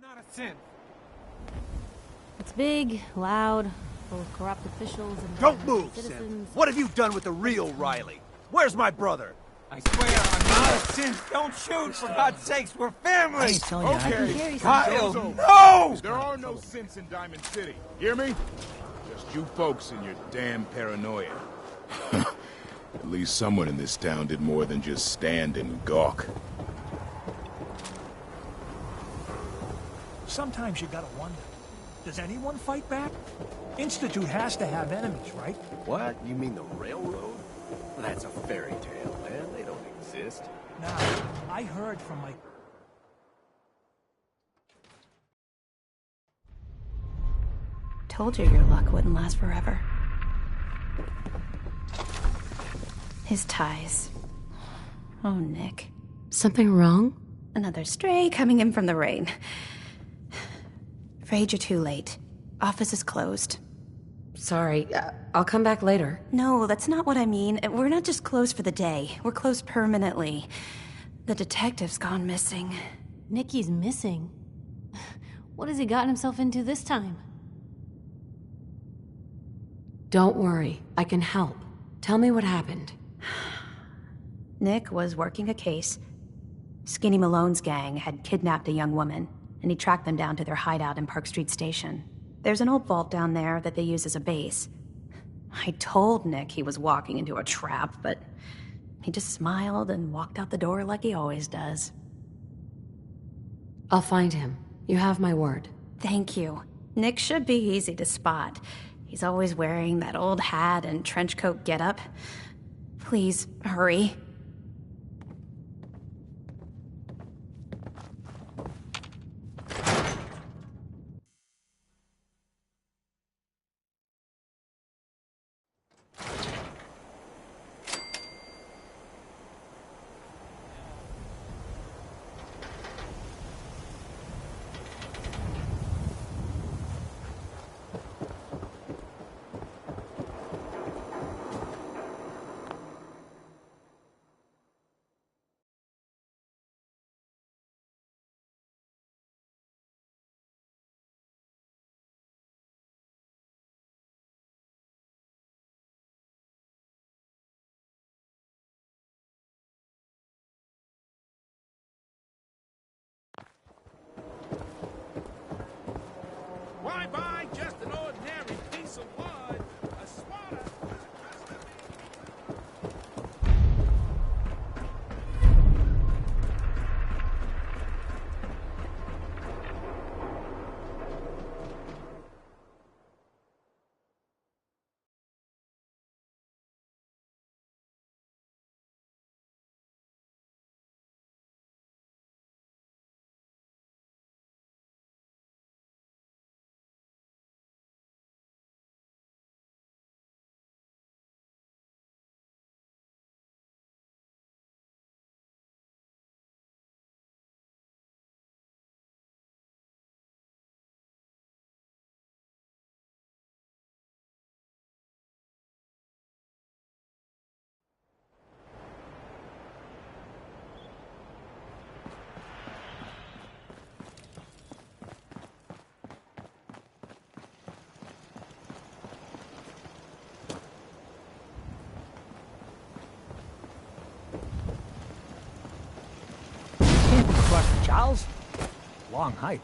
Not a sin. It's big, loud, full of corrupt officials and Don't move, citizens. Sim. What have you done with the real Riley? Where's my brother? I swear I'm not a sin. Don't shoot, for God's sakes. We're family. I ain't telling you. Okay, Kyle, Zozo. no! There are no synths in Diamond City. Hear me? Just you folks and your damn paranoia. At least someone in this town did more than just stand and gawk. Sometimes you gotta wonder, does anyone fight back? Institute has to have enemies, right? What? You mean the railroad? That's a fairy tale, man. They don't exist. Now, I heard from my... Told you your luck wouldn't last forever. His ties. Oh, Nick. Something wrong? Another stray coming in from the rain. Afraid you're too late. Office is closed. Sorry, I'll come back later. No, that's not what I mean. We're not just closed for the day. We're closed permanently. The detective's gone missing. Nicky's missing. What has he gotten himself into this time? Don't worry, I can help. Tell me what happened. Nick was working a case. Skinny Malone's gang had kidnapped a young woman, and he tracked them down to their hideout in Park Street Station. There's an old vault down there that they use as a base. I told Nick he was walking into a trap, but he just smiled and walked out the door like he always does. I'll find him. You have my word. Thank you. Nick should be easy to spot. He's always wearing that old hat and trench coat getup. Please, hurry. Why buy just an ordinary piece of wood? A swatter. Camping across the Charles? Long hike.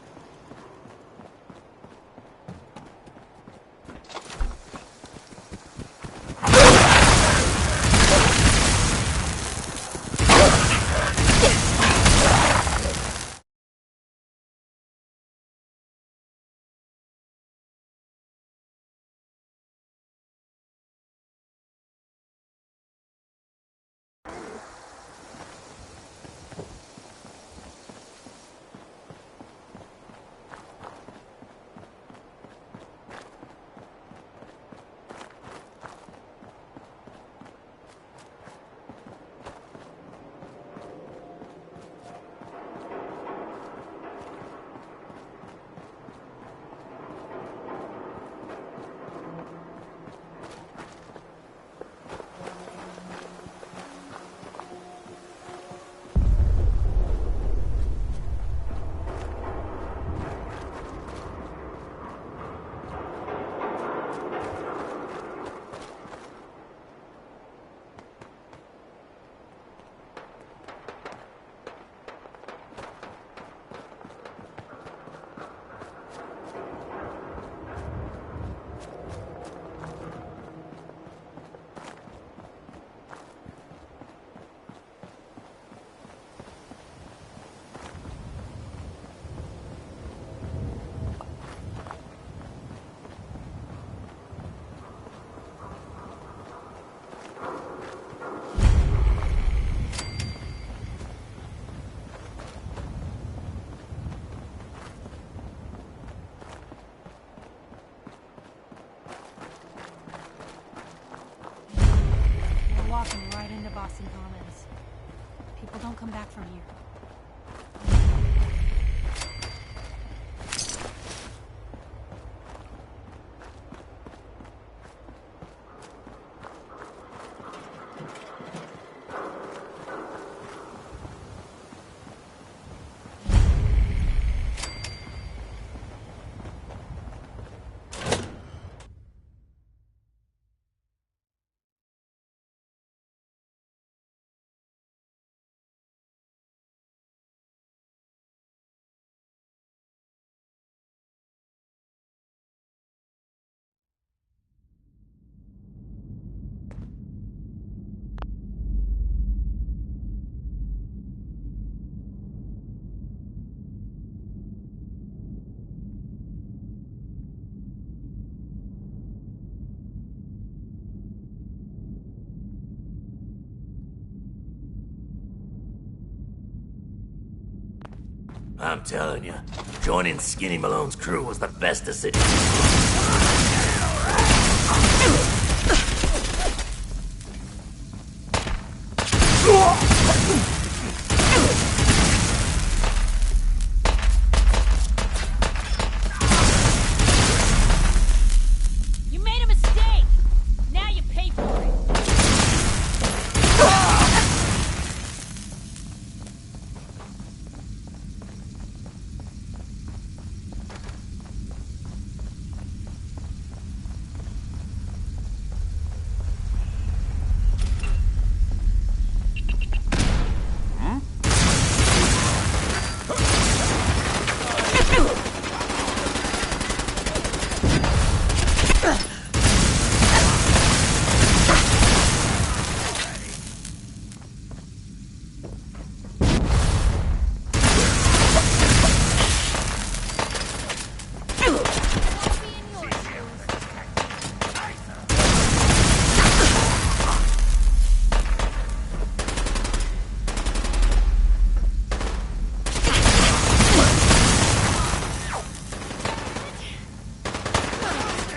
Careful, don't come back from here. I'm telling you, joining Skinny Malone's crew was the best decision. You made a mistake! Now you pay for it!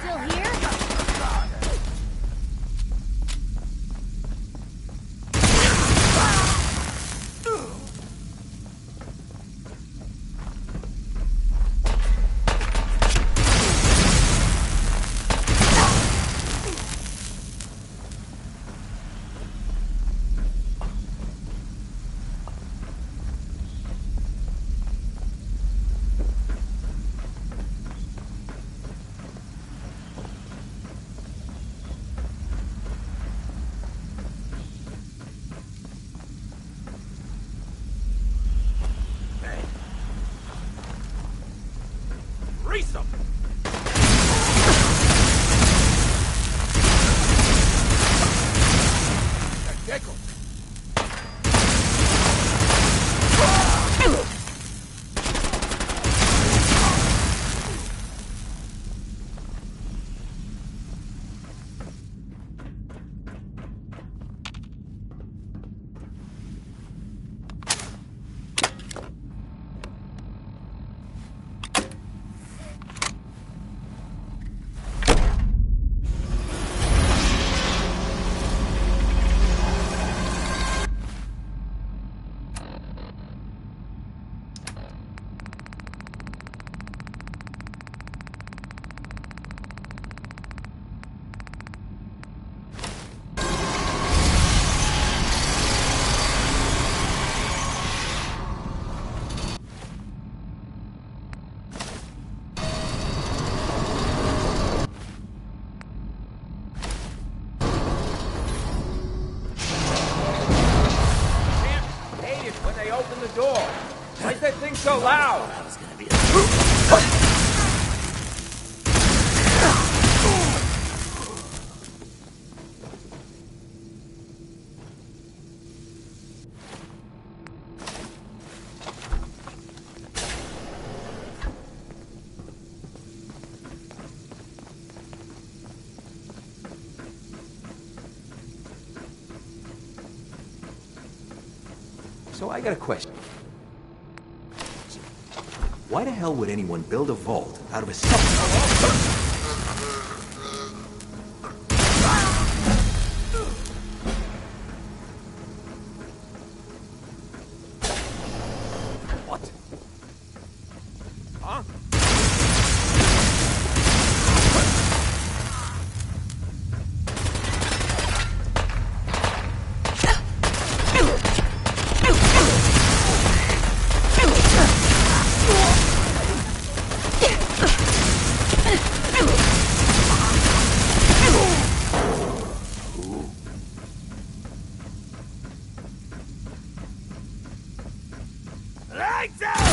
Still here? Race 'em! Deckle. When they open the door. Why is that thing so loud? I was gonna be a... So I got a question. Why the hell would anyone build a vault out of a Lights out!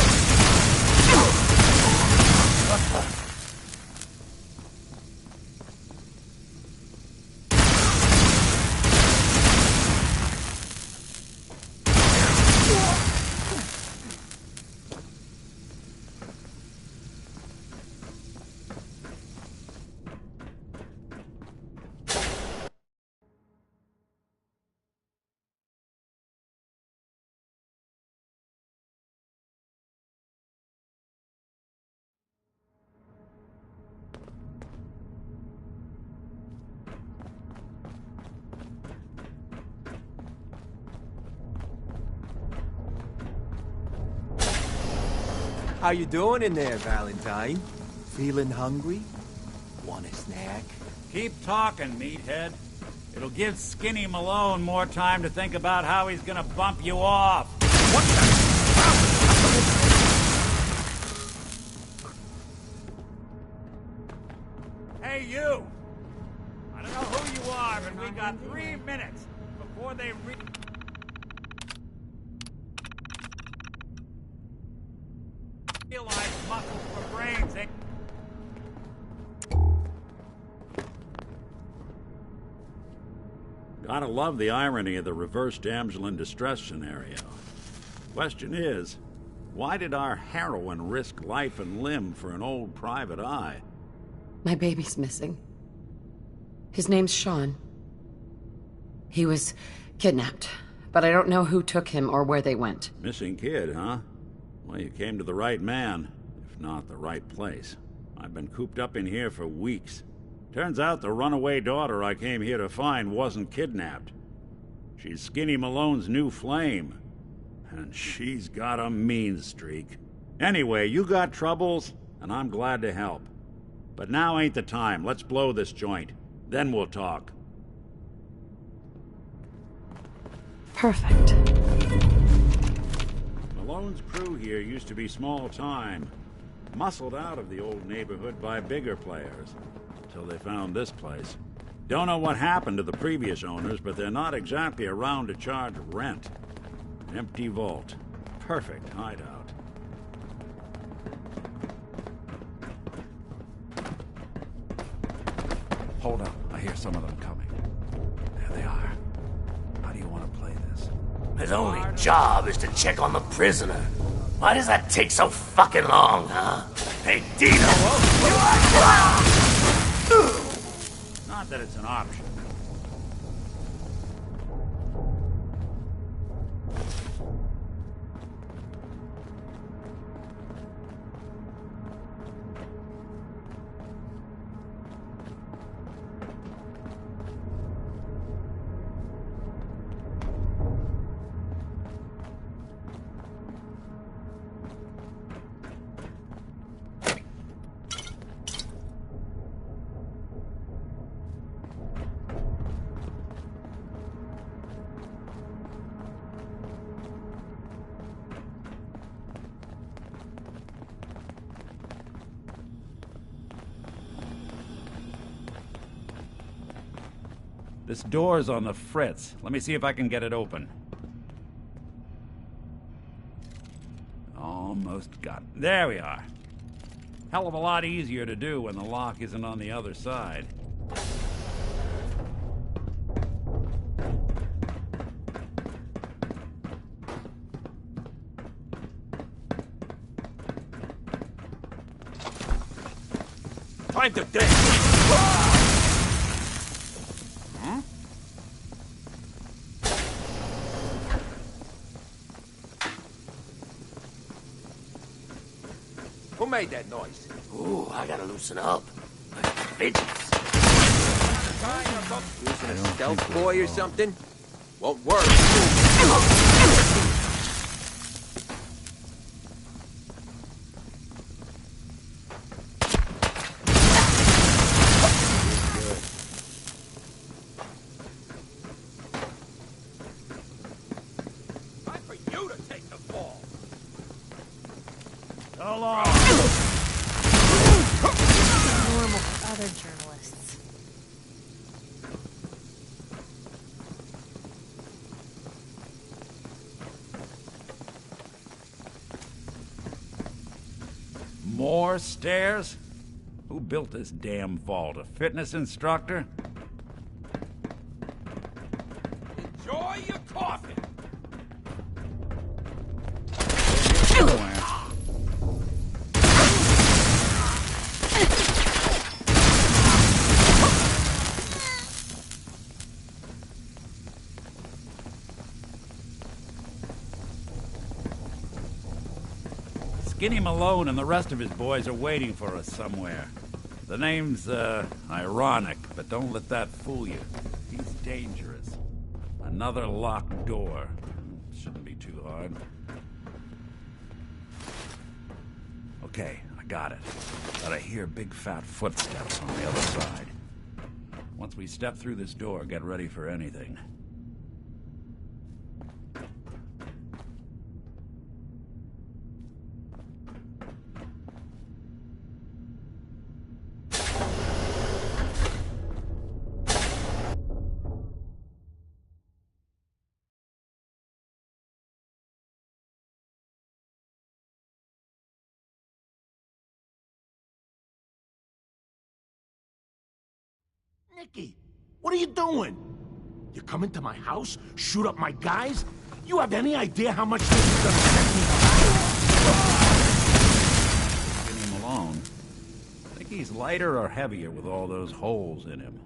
How you doing in there, Valentine? Feeling hungry? Want a snack? Keep talking, meathead. It'll give Skinny Malone more time to think about how he's gonna bump you off. What the? Hey, you! I don't know who you are, but we got 3 minutes before they realize muscles for brains ain't... Gotta love the irony of the reverse damsel in distress scenario. Question is, why did our heroine risk life and limb for an old private eye? My baby's missing. His name's Sean. He was kidnapped, but I don't know who took him or where they went. Missing kid, huh? Well, you came to the right man, if not the right place. I've been cooped up in here for weeks. Turns out the runaway daughter I came here to find wasn't kidnapped. She's Skinny Malone's new flame. And she's got a mean streak. Anyway, you got troubles, and I'm glad to help. But now ain't the time. Let's blow this joint. Then we'll talk. Perfect. Malone's crew here used to be small time. Muscled out of the old neighborhood by bigger players. Till they found this place. Don't know what happened to the previous owners, but they're not exactly around to charge rent. Empty vault. Perfect hideout. Hold up. I hear some of them coming. There they are. How do you want to play this? His only job is to check on the prisoner. Why does that take so fucking long, huh? Hey, Dino! Not that it's an option. This door's on the fritz. Let me see if I can get it open. Almost got it. There we are. Hell of a lot easier to do when the lock isn't on the other side. Time to dance! Who made that noise? Ooh, I gotta loosen up. My fidgets. Using a stealth boy or something? Won't work. Time for you to take the fall. So long. Normal for other journalists. More stairs? Who built this damn vault? A fitness instructor? Enjoy your coffee! Skinny Malone and the rest of his boys are waiting for us somewhere. The name's, ironic, but don't let that fool you. He's dangerous. Another locked door. Shouldn't be too hard. Okay, I got it. But I hear big fat footsteps on the other side. Once we step through this door, get ready for anything. Nicky, what are you doing? You come into my house, shoot up my guys? You have any idea how much this is gonna set me back? Skinny Malone. Think he's lighter or heavier with all those holes in him?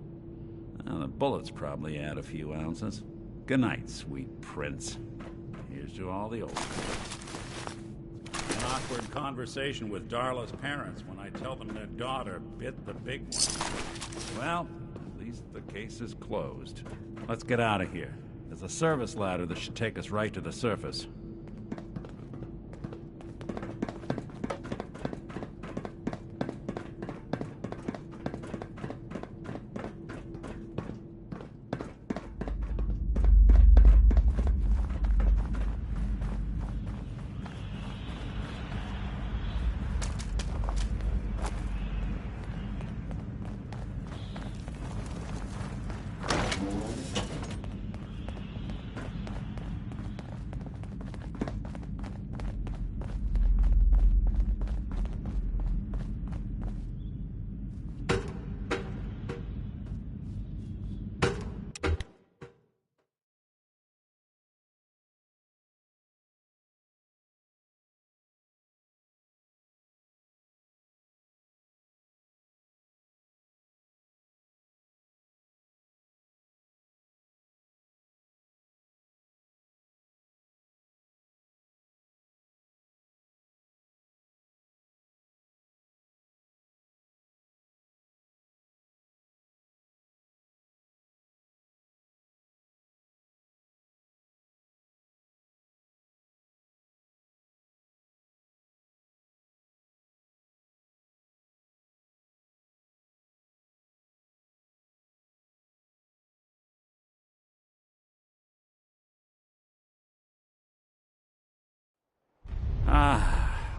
The bullets probably add a few ounces. Good night, sweet prince. Here's to all the old. An awkward conversation with Darla's parents when I tell them their daughter bit the big one. Well, at least the case is closed. Let's get out of here. There's a service ladder that should take us right to the surface.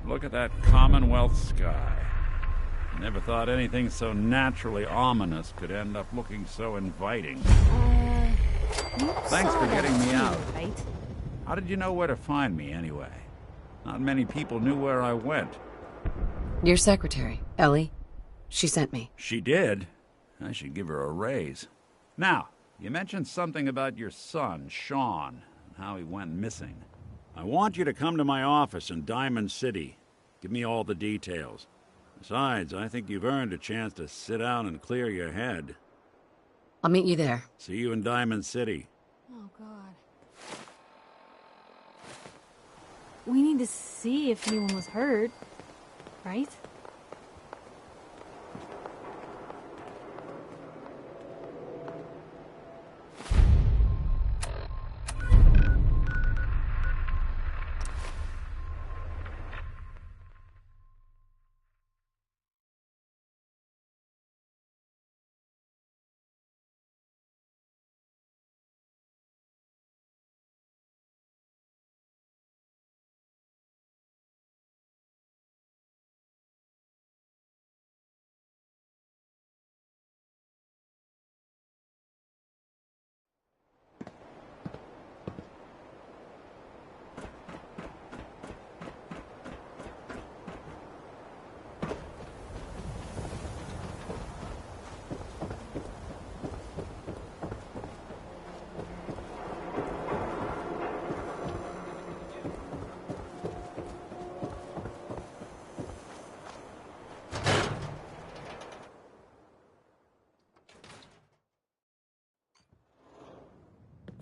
Look at that Commonwealth sky. Never thought anything so naturally ominous could end up looking so inviting. Thanks for getting me out. Right? How did you know where to find me, anyway? Not many people knew where I went. Your secretary, Ellie. She sent me. She did? I should give her a raise. Now, you mentioned something about your son, Sean, and how he went missing. I want you to come to my office in Diamond City. Give me all the details. Besides, I think you've earned a chance to sit down and clear your head. I'll meet you there. See you in Diamond City. Oh, God. We need to see if anyone was hurt, right?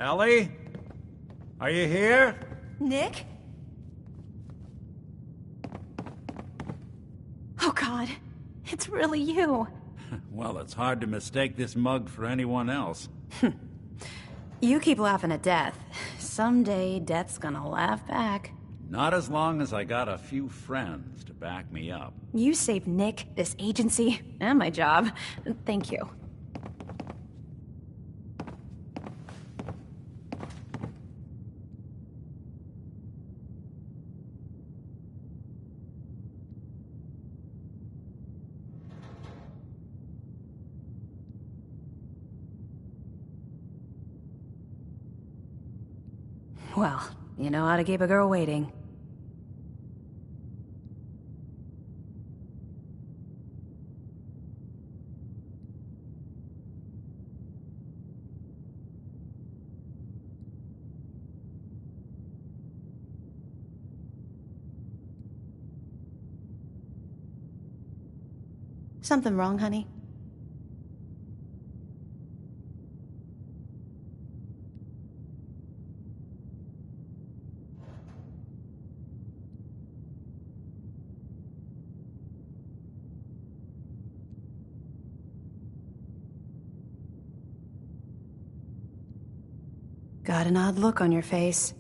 Ellie? Are you here? Nick? Oh God, it's really you. Well, it's hard to mistake this mug for anyone else. You keep laughing at death. Someday, death's gonna laugh back. Not as long as I got a few friends to back me up. You saved Nick, this agency, and my job. Thank you. Well, you know how to keep a girl waiting. Something wrong, honey? Got an odd look on your face.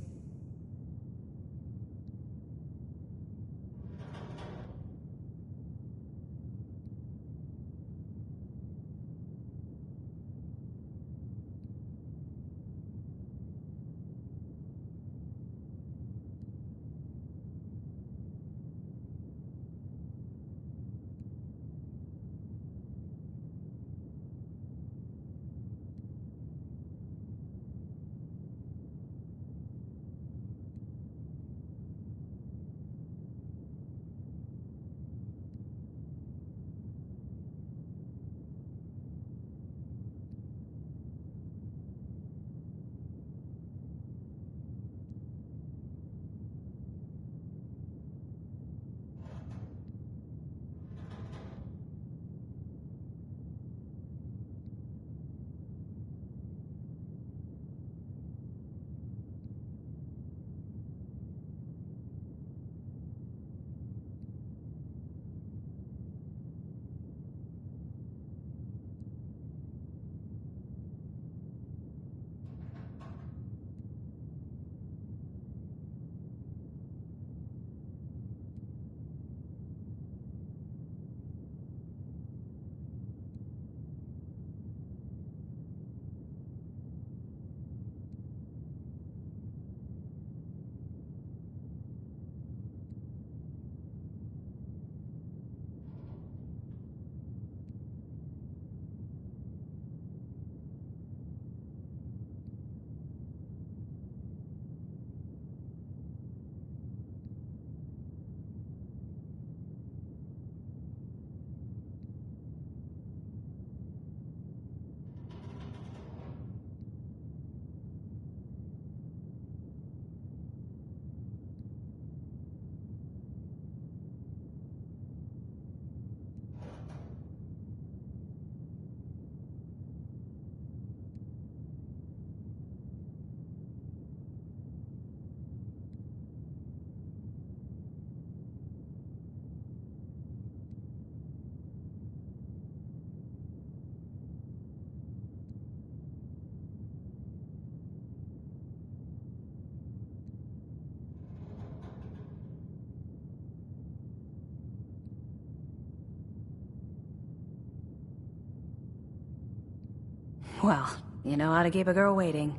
Well, you know how to keep a girl waiting.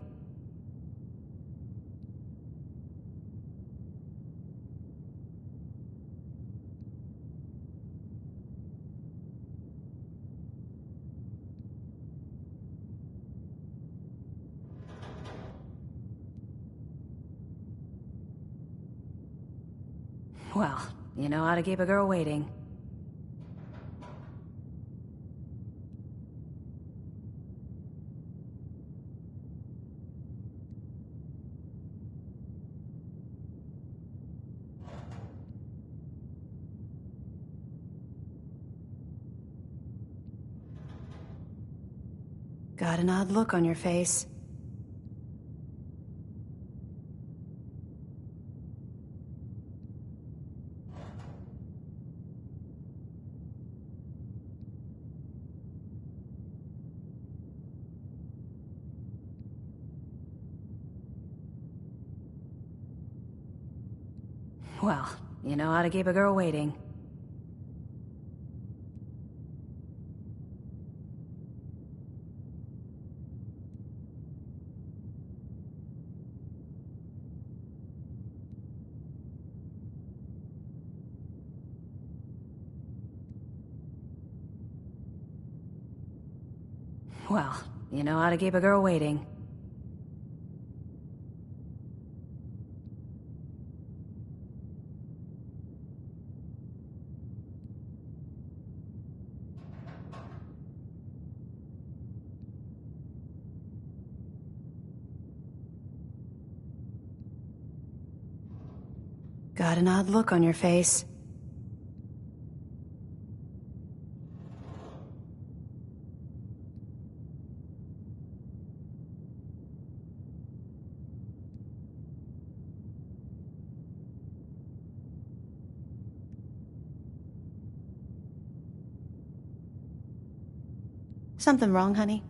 Well, you know how to keep a girl waiting. Got an odd look on your face. Well, you know how to keep a girl waiting. Well, you know how to keep a girl waiting. Got an odd look on your face. Something wrong, honey?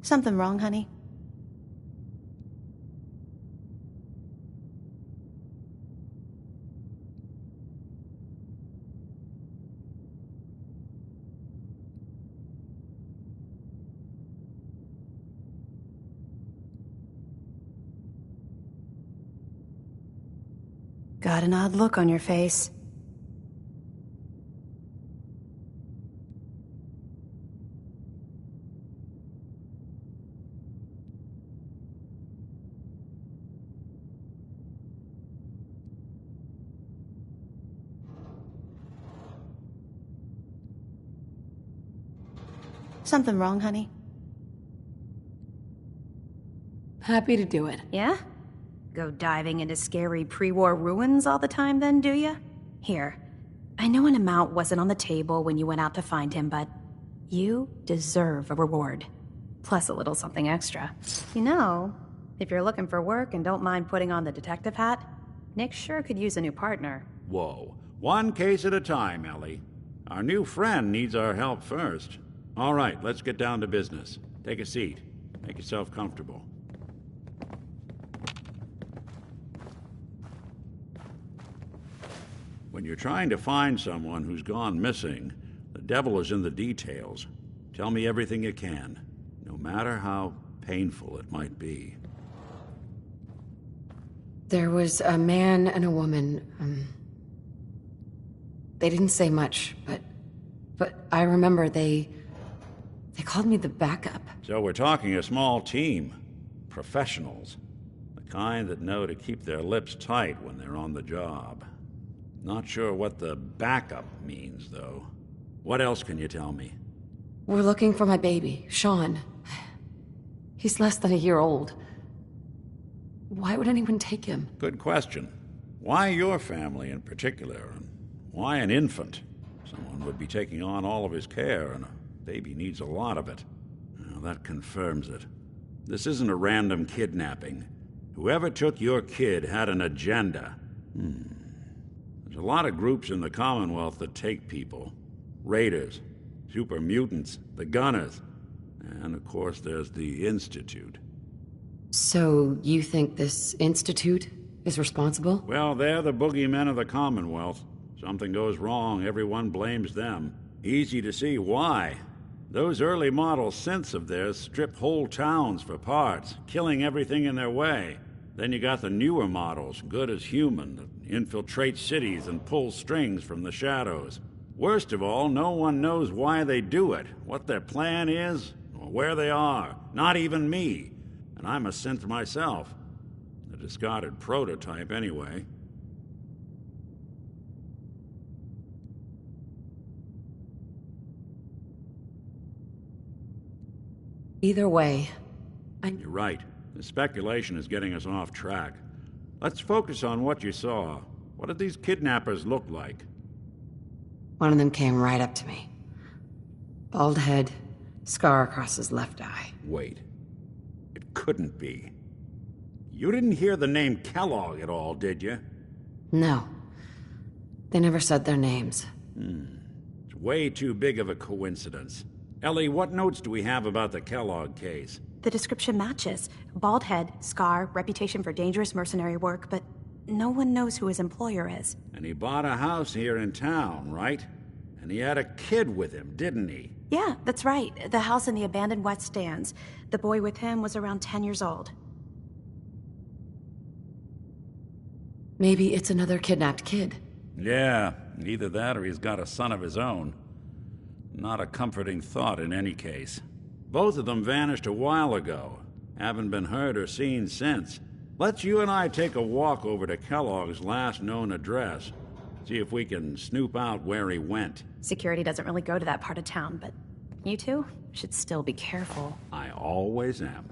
Something wrong, honey? Got an odd look on your face. Something wrong, honey? Happy to do it. Yeah? Go diving into scary pre-war ruins all the time then, do ya? Here, I know an amount wasn't on the table when you went out to find him, but you deserve a reward. Plus a little something extra. You know, if you're looking for work and don't mind putting on the detective hat, Nick sure could use a new partner. Whoa. One case at a time, Ellie. Our new friend needs our help first. All right, let's get down to business. Take a seat. Make yourself comfortable. When you're trying to find someone who's gone missing, the devil is in the details. Tell me everything you can, no matter how painful it might be. There was a man and a woman. They didn't say much, but I remember they called me the backup. So we're talking a small team. Professionals. The kind that know to keep their lips tight when they're on the job. Not sure what the backup means, though. What else can you tell me? We're looking for my baby, Sean. He's less than a year old. Why would anyone take him? Good question. Why your family in particular? And why an infant? Someone would be taking on all of his care, and a baby needs a lot of it. Well, that confirms it. This isn't a random kidnapping. Whoever took your kid had an agenda. There's a lot of groups in the Commonwealth that take people. Raiders, super mutants, the Gunners, and of course there's the Institute. So you think this Institute is responsible? Well, they're the boogeymen of the Commonwealth. Something goes wrong, everyone blames them. Easy to see why. Those early model synths of theirs strip whole towns for parts, killing everything in their way. Then you got the newer models, good as human, that infiltrate cities and pull strings from the shadows. Worst of all, no one knows why they do it, what their plan is, or where they are. Not even me. And I'm a synth myself. A discarded prototype, anyway. Either way, You're right. The speculation is getting us off track. Let's focus on what you saw. What did these kidnappers look like? One of them came right up to me. Bald head, scar across his left eye. Wait. It couldn't be. You didn't hear the name Kellogg at all, did you? No. They never said their names. It's way too big of a coincidence. Ellie, what notes do we have about the Kellogg case? The description matches. Bald head, scar, reputation for dangerous mercenary work, but no one knows who his employer is. And he bought a house here in town, right? And he had a kid with him, didn't he? Yeah, that's right. The house in the abandoned West Stands. The boy with him was around 10 years old. Maybe it's another kidnapped kid. Yeah, either that or he's got a son of his own. Not a comforting thought in any case. Both of them vanished a while ago. Haven't been heard or seen since. Let's you and I take a walk over to Kellogg's last known address. See if we can snoop out where he went. Security doesn't really go to that part of town, but you two should still be careful. I always am.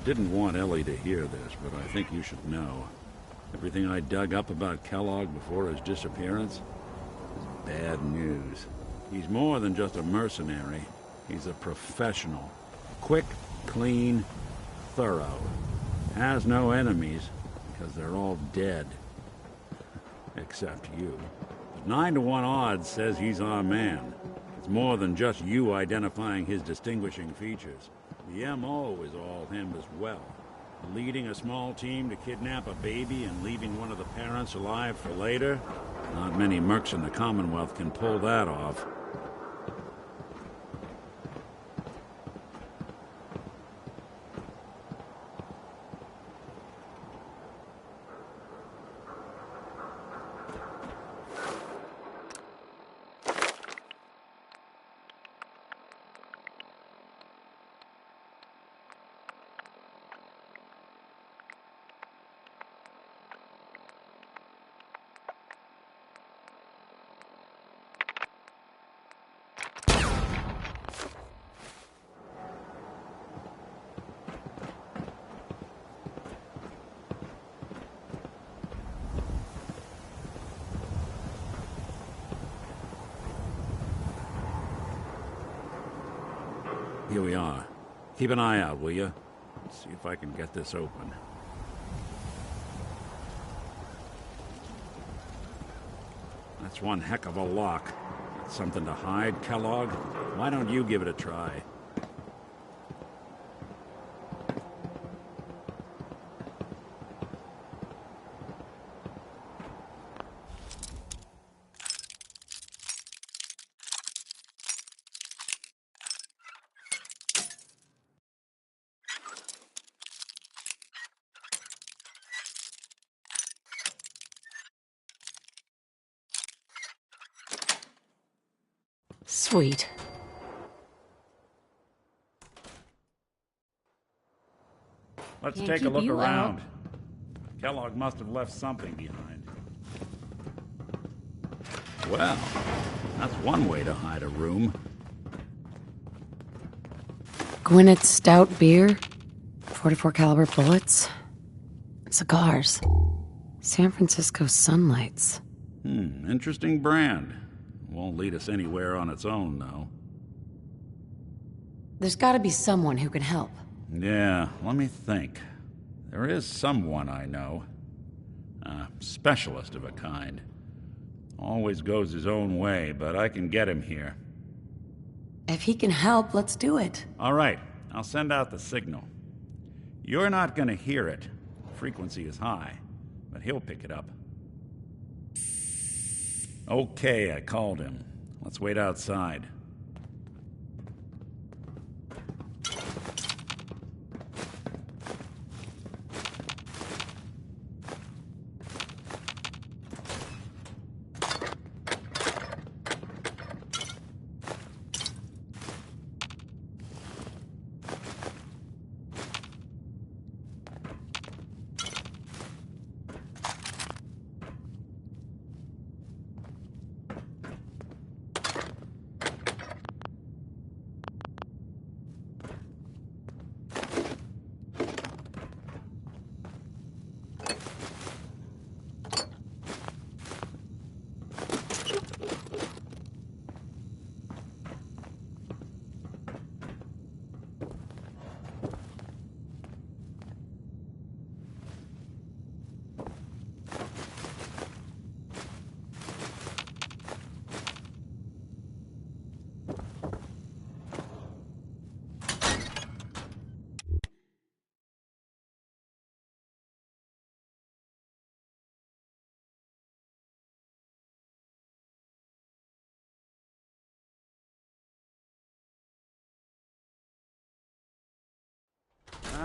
Didn't want Ellie to hear this, but I think you should know. Everything I dug up about Kellogg before his disappearance is bad news. He's more than just a mercenary. He's a professional. Quick, clean, thorough. Has no enemies, because they're all dead. Except you. 9 to 1 odds says he's our man. It's more than just you identifying his distinguishing features. The M.O. is all him as well. Leading a small team to kidnap a baby and leaving one of the parents alive for later? Not many mercs in the Commonwealth can pull that off. Here we are. Keep an eye out, will you? Let's see if I can get this open. That's one heck of a lock. That's something to hide, Kellogg? Why don't you give it a try? Sweet. Let's Can't take a keep look you around. out. Kellogg must have left something behind. Well, that's one way to hide a room. Gwynnett's stout beer, 44 caliber bullets, cigars, San Francisco sunlights. Interesting brand. Won't lead us anywhere on its own, though. There's gotta be someone who can help. Yeah, let me think. There is someone I know. A specialist of a kind. Always goes his own way, but I can get him here. If he can help, let's do it. All right, I'll send out the signal. You're not gonna hear it. Frequency is high, but he'll pick it up. Okay, I called him. Let's wait outside.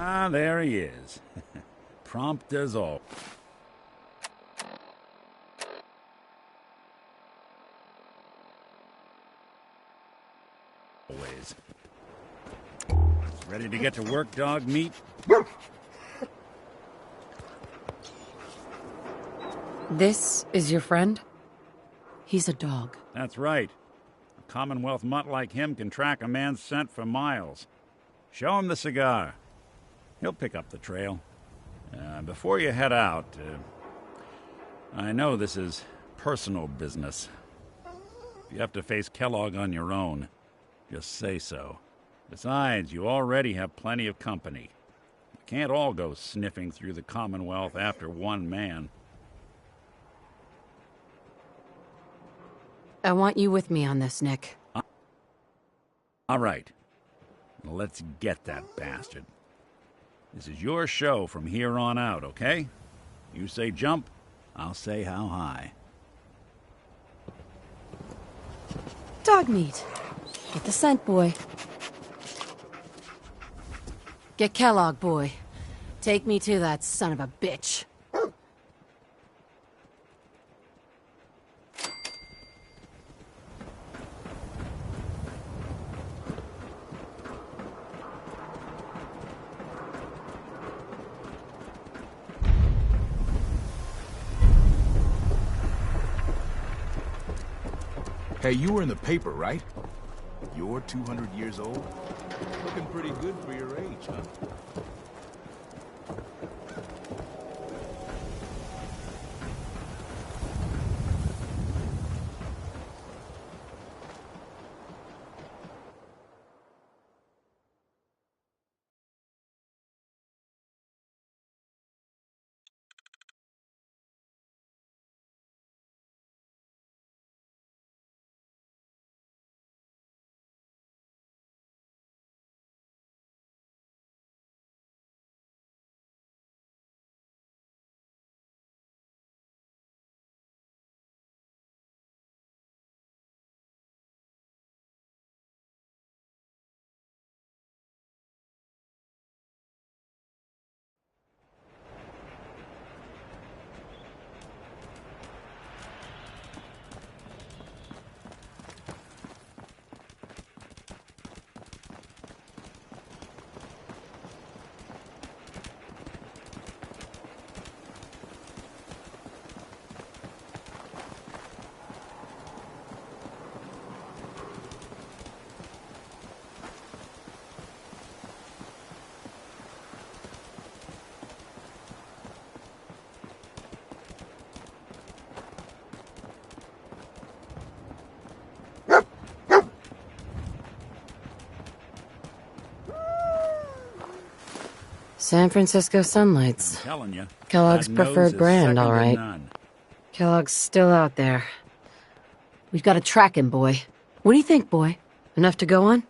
Ah, there he is. Prompt as all. Always. Ready to get to work, dog meat? This is your friend? He's a dog. That's right. A Commonwealth mutt like him can track a man's scent for miles. Show him the cigar. He'll pick up the trail. Before you head out, I know this is personal business. If you have to face Kellogg on your own, just say so. Besides, you already have plenty of company. You can't all go sniffing through the Commonwealth after one man. I want you with me on this, Nick. All right. Let's get that bastard. This is your show from here on out, okay? You say jump, I'll say how high. Dog meat. Get the scent, boy. Get Kellogg, boy. Take me to that son of a bitch. Hey, you were in the paper, right? You're 200 years old? Looking pretty good for your age, huh? San Francisco Sunlights. I'm telling you. Kellogg's that nose preferred is brand, second all to right. none. Kellogg's still out there. We've got to track him, boy. What do you think, boy? Enough to go on?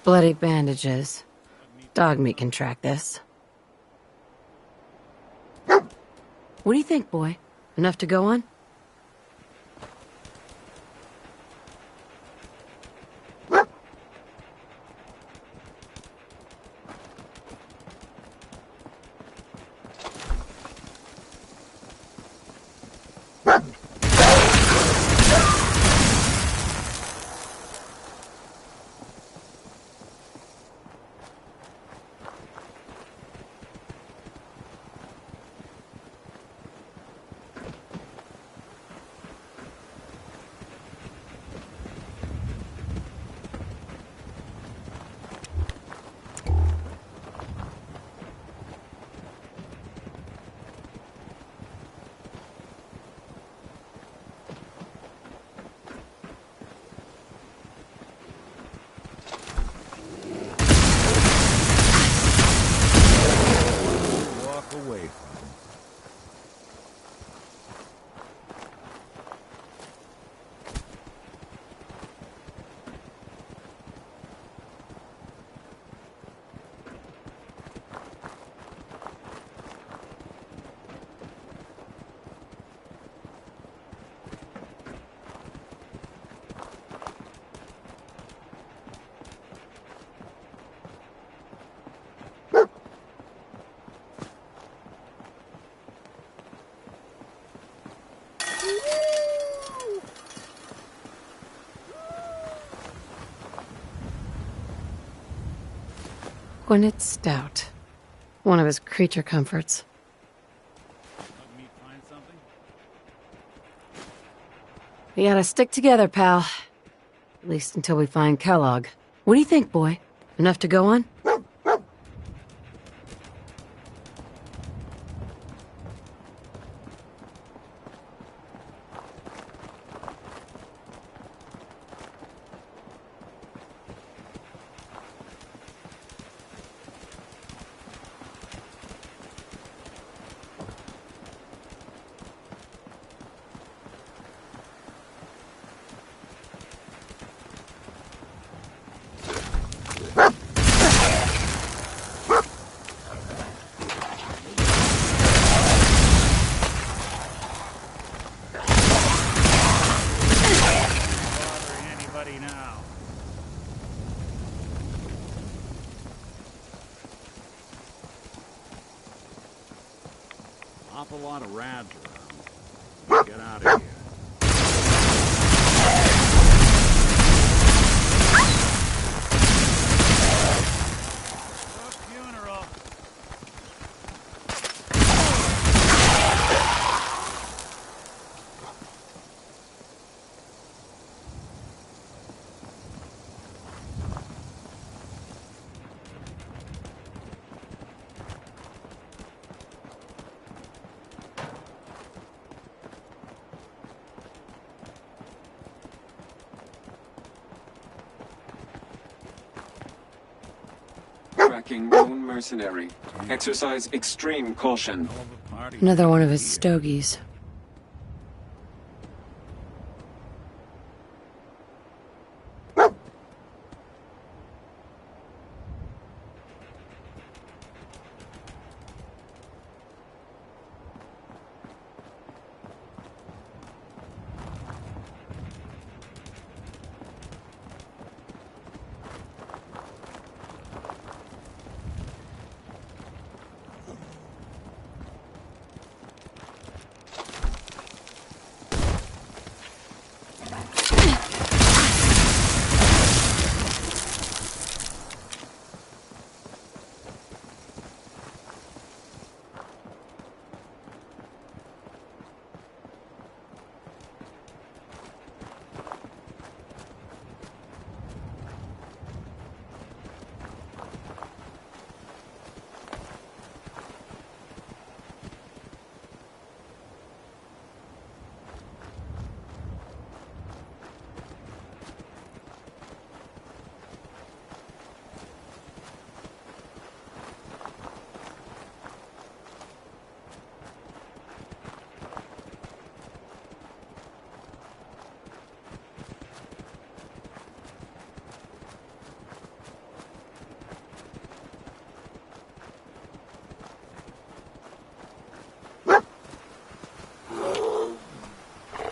Bloody bandages. Dog meat can track this. What do you think, boy? Enough to go on? Gwyneth Stout. One of his creature comforts. Help me find something? We gotta stick together, pal. At least until we find Kellogg. What do you think, boy? Enough to go on? Bothering anybody now? Awful lot of rads around. Get out of here. Funeral. Tracking known mercenary. Exercise extreme caution. Another one of his stogies.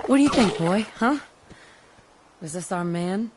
What do you think, boy? Huh? Was this our man?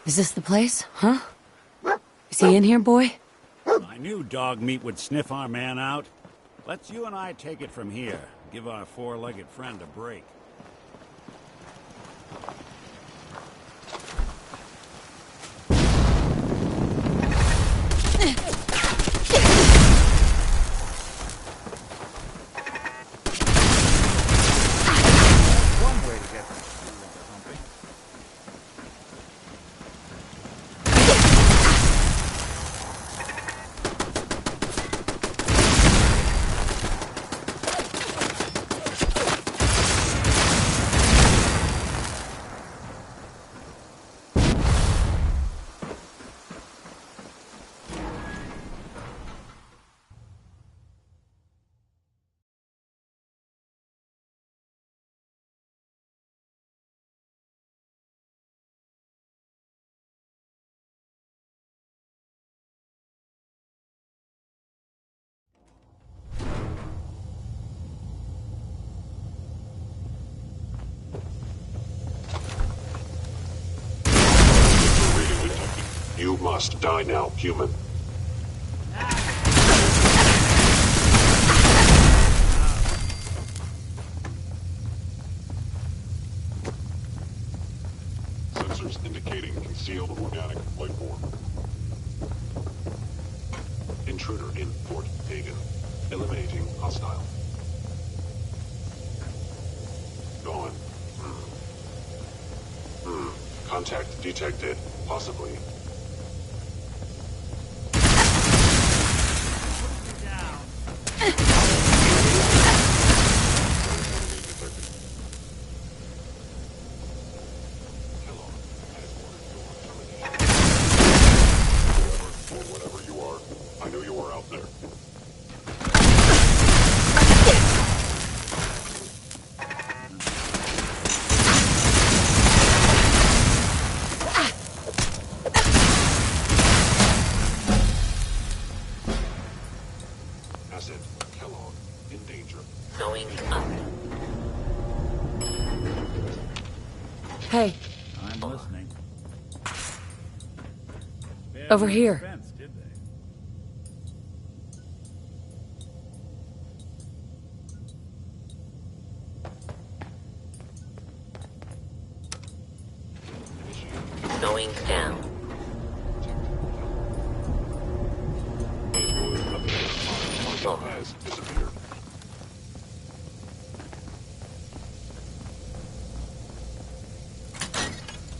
Is this the place, huh? Is he in here, boy? I knew dog meat would sniff our man out. Let's you and I take it from here. Give our four-legged friend a break. One way to get that pumping. You must die now, human. Sensors indicating concealed organic life form. Intruder in Fort Hagen. Eliminating hostile. Gone. Contact detected. Possibly. Hey. I'm listening. Over here. Fence, did they? Going down. Has disappeared.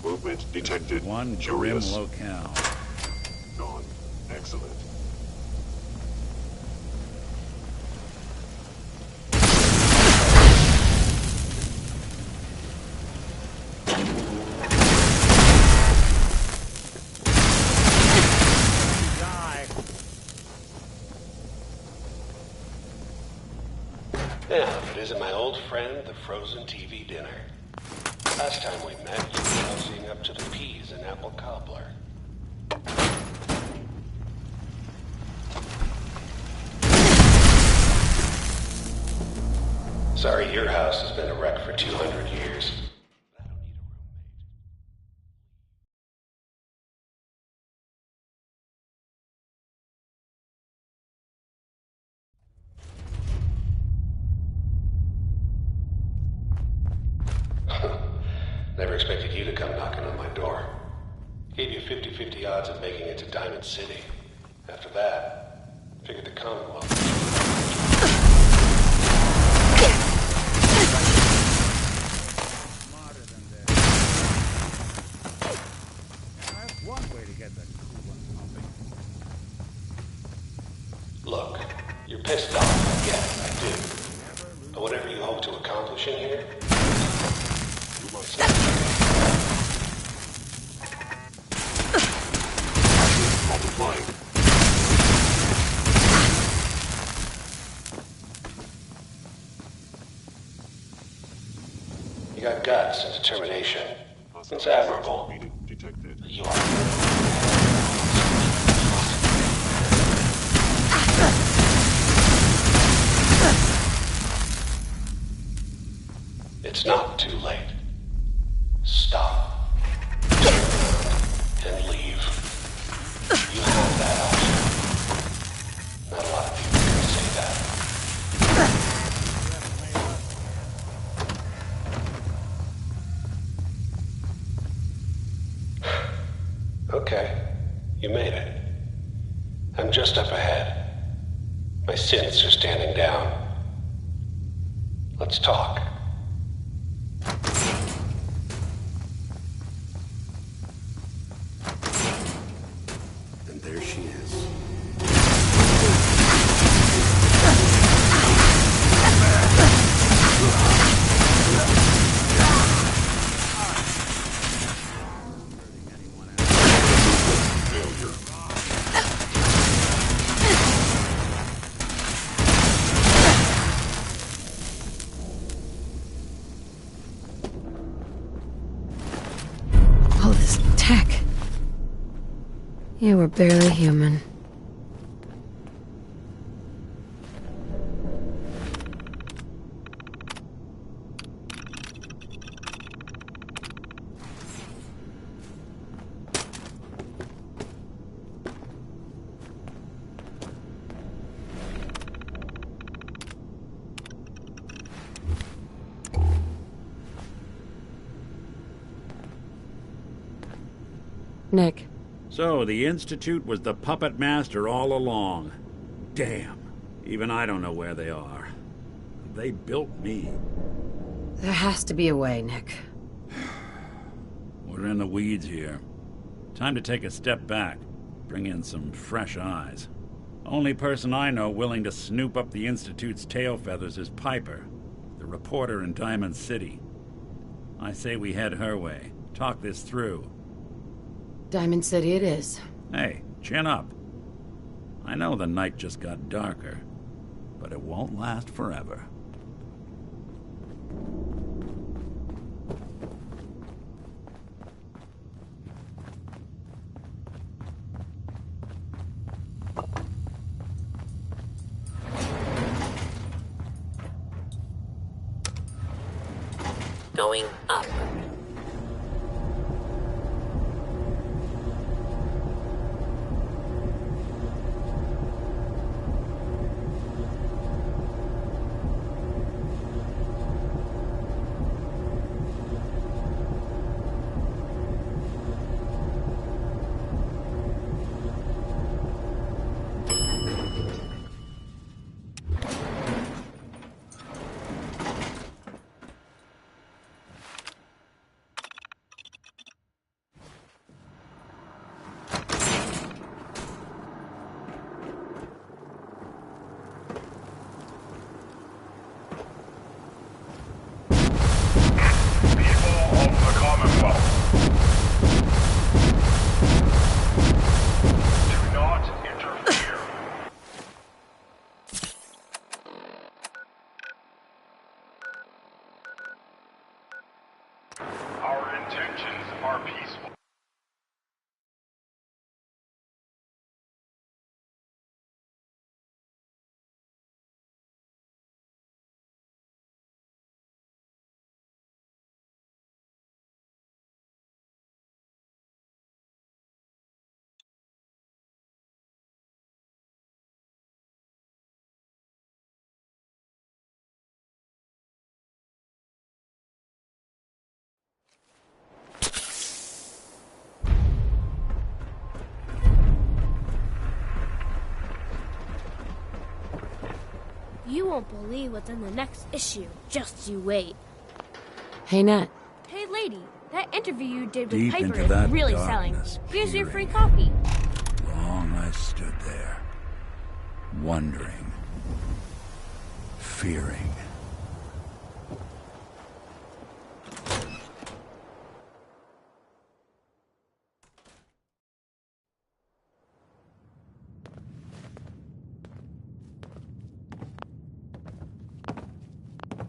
Movement detected. One grim Curious. locale. Gone. Excellent. Yeah, but isn't my old friend the frozen TV dinner? Last time we met, you were tossing up to the peas and apple cobbler. Sorry, your house has been a wreck for 200 years. Never expected you to come knocking on my door. Gave you 50-50 odds of making it to Diamond City. After that, figured the Commonwealth. Smarter than that. That's one way to get that cool one pumping. Look, you're pissed off, I get it, I do. But whatever you hope to accomplish in here, you must multiplying. You got guts and determination. It's admirable. Detected. You are. It's not too late. Stop. Turn around You made it. I'm just up ahead. My synths are standing down. Let's talk. And there she is. All this tech. You were barely human. Nick. So, the Institute was the puppet master all along. Damn. Even I don't know where they are. They built me. There has to be a way, Nick. We're in the weeds here. Time to take a step back. Bring in some fresh eyes. Only person I know willing to snoop up the Institute's tail feathers is Piper, the reporter in Diamond City. I say we head her way. Talk this through. Diamond City it is. Hey, chin up. I know the night just got darker, but it won't last forever. Going up. Our intentions are peaceful. You won't believe what's in the next issue. Just you wait. Hey, Nat. Hey, lady. That interview you did with Deep Piper into is that really darkness, selling. Here's your free peering. copy. Long I stood there, wondering, fearing.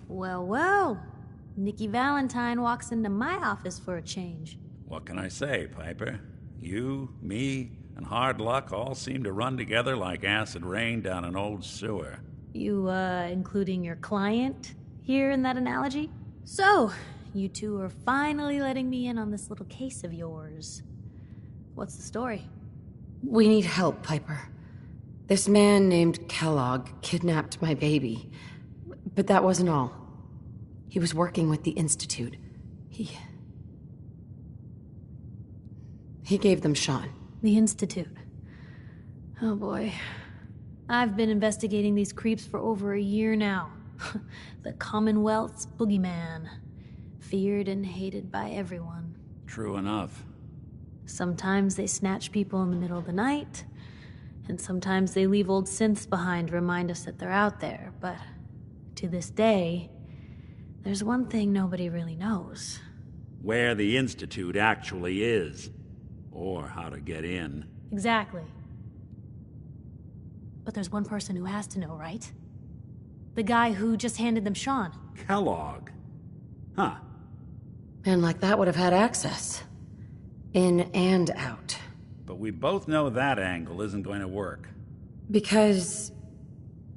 Well, well. Nikki Valentine walks into my office for a change. What can I say, Piper? You, me, and hard luck all seem to run together like acid rain down an old sewer. You, including your client here in that analogy? So, you two are finally letting me in on this little case of yours. What's the story? We need help, Piper. This man named Kellogg kidnapped my baby. But that wasn't all. He was working with the Institute. He gave them Sean. The Institute. Oh boy. I've been investigating these creeps for over a year now. The Commonwealth's boogeyman. Feared and hated by everyone. True enough. Sometimes they snatch people in the middle of the night, and sometimes they leave old synths behind to remind us that they're out there, but to this day, there's one thing nobody really knows. Where the Institute actually is. Or how to get in. Exactly. But there's one person who has to know, right? The guy who just handed them Sean. Kellogg. Huh. Man like that would have had access. In and out. But we both know that angle isn't going to work. Because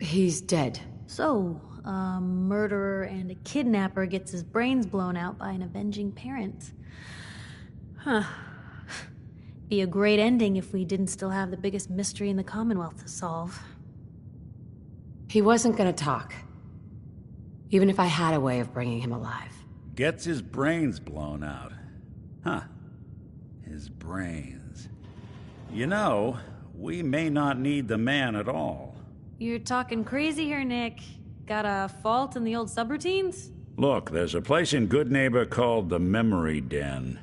he's dead. So, a murderer and a kidnapper gets his brains blown out by an avenging parent. Huh. Be a great ending if we didn't still have the biggest mystery in the Commonwealth to solve. He wasn't gonna talk. Even if I had a way of bringing him alive. Gets his brains blown out. Huh. His brains. You know, we may not need the man at all. You're talking crazy here, Nick. Got a fault in the old subroutines? Look, there's a place in Good Neighbor called the Memory Den.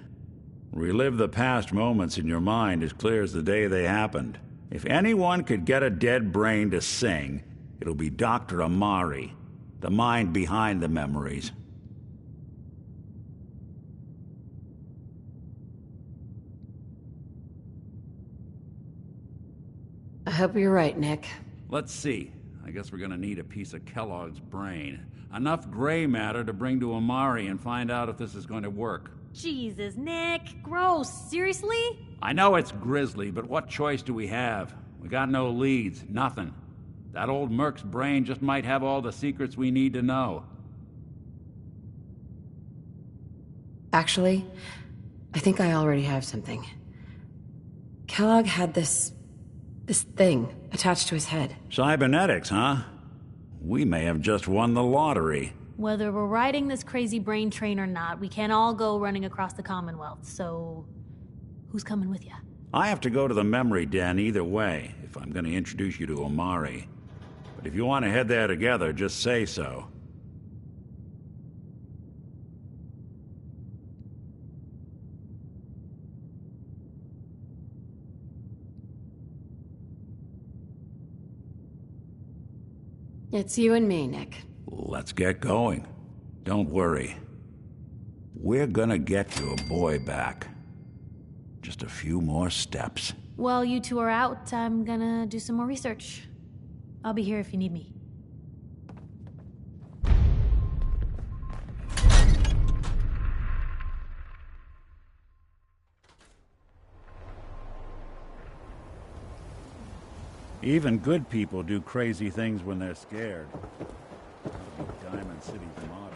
Relive the past moments in your mind as clear as the day they happened. If anyone could get a dead brain to sing, it'll be Dr. Amari, the mind behind the memories. I hope you're right, Nick. Let's see. I guess we're gonna need a piece of Kellogg's brain. Enough gray matter to bring to Amari and find out if this is going to work. Jesus, Nick. Gross. Seriously? I know it's grisly, but what choice do we have? We got no leads, nothing. That old Merc's brain just might have all the secrets we need to know. Actually, I think I already have something. Kellogg had this thing attached to his head. Cybernetics, huh? We may have just won the lottery. Whether we're riding this crazy brain train or not, we can't all go running across the Commonwealth, so who's coming with you? I have to go to the Memory Den either way, if I'm going to introduce you to Amari. But if you want to head there together, just say so. It's you and me, Nick. Let's get going. Don't worry. We're gonna get your boy back. Just a few more steps. While you two are out, I'm gonna do some more research. I'll be here if you need me. Even good people do crazy things when they're scared. Diamond City's motto.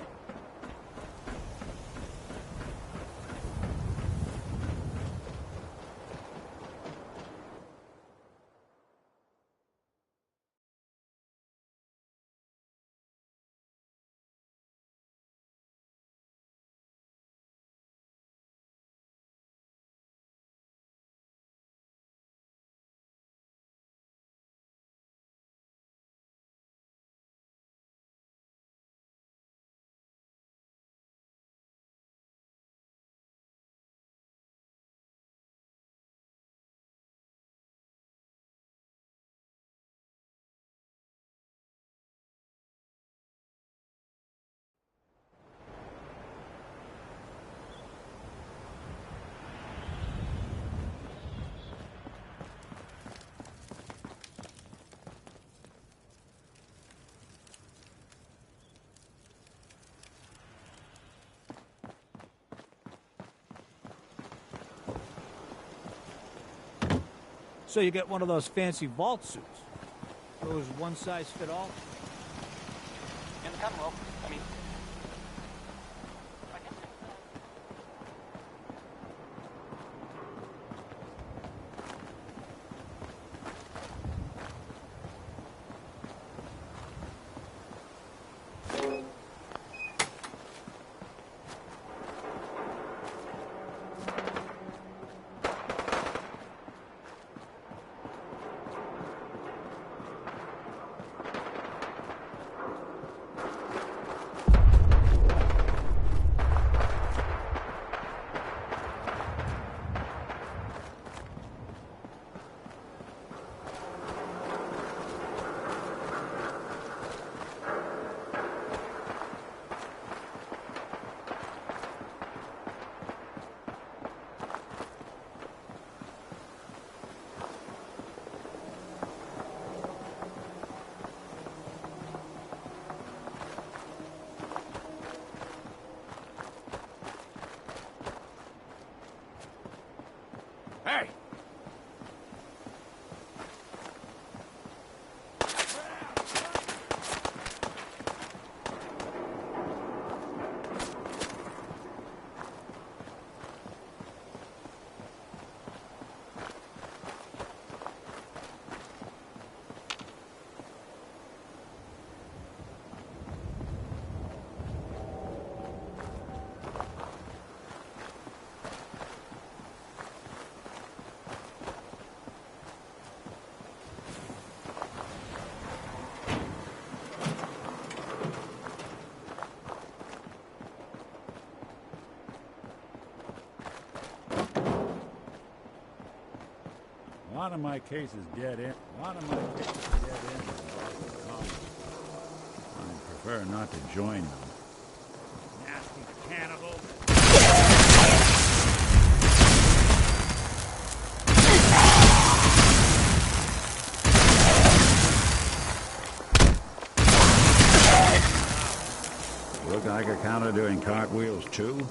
So you get one of those fancy vault suits. Those one-size-fit-all. In the Commonwealth, I mean... lot of my cases dead end. I prefer not to join them. Nasty cannibals. Look like a counter doing cartwheels too.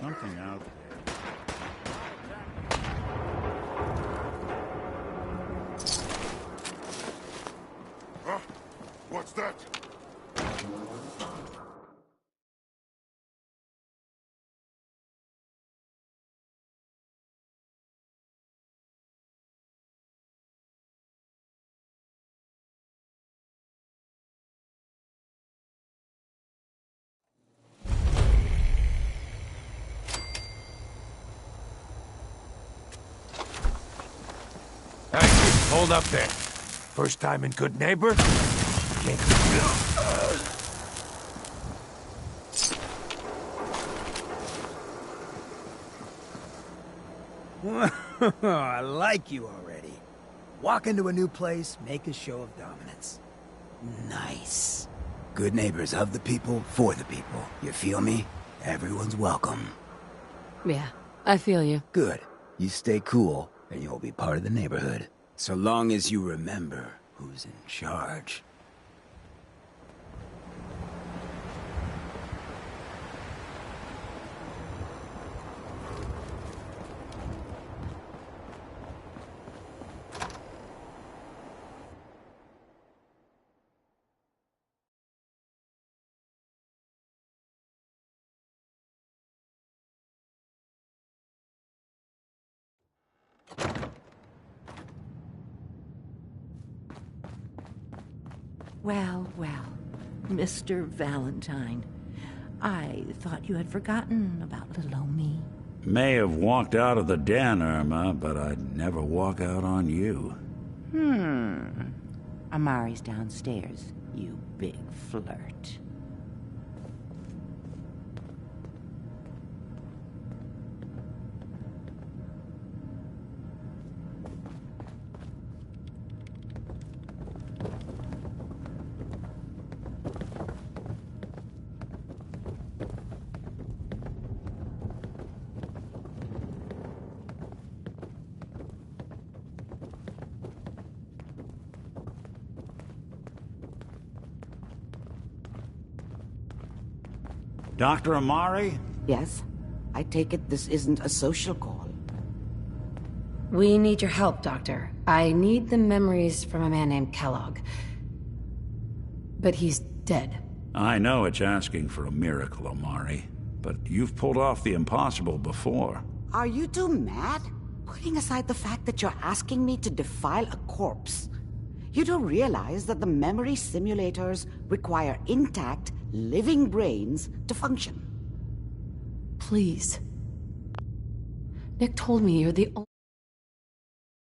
Something out there. Huh? What's that? Hey, hold up there. First time in Good Neighbor? I like you already. Walk into a new place, make a show of dominance. Nice. Good neighbors of the people, for the people. You feel me? Everyone's welcome. Yeah, I feel you. Good. You stay cool, and you'll be part of the neighborhood. So long as you remember who's in charge. Well, well, Mr. Valentine. I thought you had forgotten about little old me. May have walked out of the den, Irma, but I'd never walk out on you. Amari's downstairs, you big flirt. Dr. Amari? Yes? I take it this isn't a social call. We need your help, Doctor. I need the memories from a man named Kellogg. But he's dead. I know it's asking for a miracle, Amari, but you've pulled off the impossible before. Are you two mad? Putting aside the fact that you're asking me to defile a corpse, you do realize that the memory simulators require intact, living brains to function. Please. Nick told me you're the only